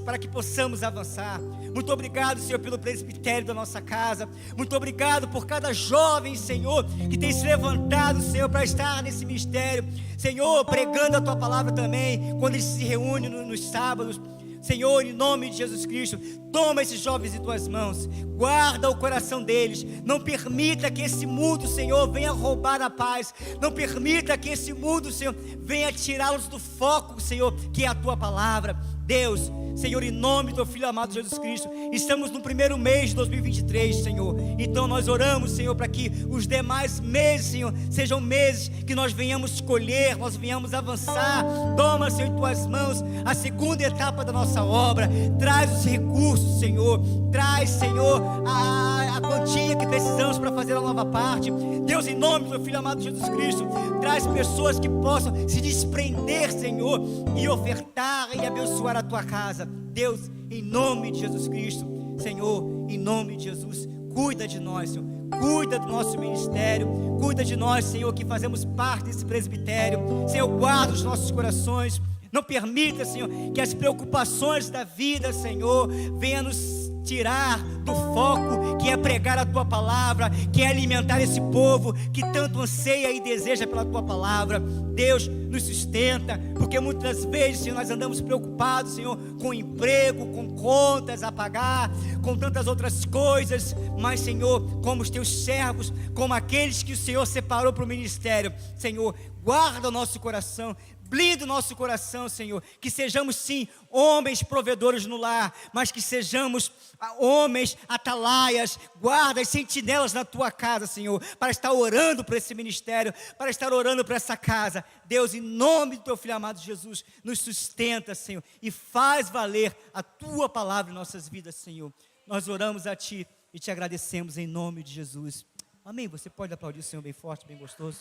para que possamos avançar. Muito obrigado, Senhor, pelo presbitério da nossa casa. Muito obrigado por cada jovem, Senhor, que tem se levantado, Senhor, para estar nesse ministério, Senhor, pregando a Tua palavra também, quando eles se reúnem nos sábados. Senhor, em nome de Jesus Cristo, toma esses jovens em Tuas mãos, guarda o coração deles, não permita que esse mundo, Senhor, venha roubar a paz, não permita que esse mundo, Senhor, venha tirá-los do foco, Senhor, que é a Tua palavra. Deus, Senhor, em nome do Teu Filho amado Jesus Cristo, estamos no primeiro mês de 2023, Senhor, então nós oramos, Senhor, para que os demais meses, Senhor, sejam meses que nós venhamos escolher, nós venhamos avançar. Toma, Senhor, em Tuas mãos a segunda etapa da nossa obra, traz os recursos, Senhor, traz, Senhor, a quantia que precisamos para fazer a nova parte. Deus, em nome do Teu Filho amado Jesus Cristo, traz pessoas que possam se desprender, Senhor, e ofertar e abençoar a Tua casa. Deus, em nome de Jesus Cristo, Senhor, em nome de Jesus, cuida de nós, Senhor, cuida do nosso ministério, cuida de nós, Senhor, que fazemos parte desse presbitério. Senhor, guarda os nossos corações, não permita, Senhor, que as preocupações da vida, Senhor, venham nos tirar do foco, que é pregar a Tua palavra, que é alimentar esse povo que tanto anseia e deseja pela Tua palavra. Deus, nos sustenta, porque muitas vezes, Senhor, nós andamos preocupados, Senhor, com emprego, com contas a pagar, com tantas outras coisas, mas, Senhor, como os Teus servos, como aqueles que o Senhor separou para o ministério, Senhor, guarda o nosso coração, blinda o nosso coração, Senhor, que sejamos sim homens provedores no lar, mas que sejamos homens atalaias, guardas, sentinelas na Tua casa, Senhor, para estar orando por esse ministério, para estar orando por essa casa. Deus, em nome do Teu Filho amado Jesus, nos sustenta, Senhor, e faz valer a Tua palavra em nossas vidas, Senhor. Nós oramos a Ti e Te agradecemos em nome de Jesus. Amém. Você pode aplaudir o Senhor bem forte, bem gostoso.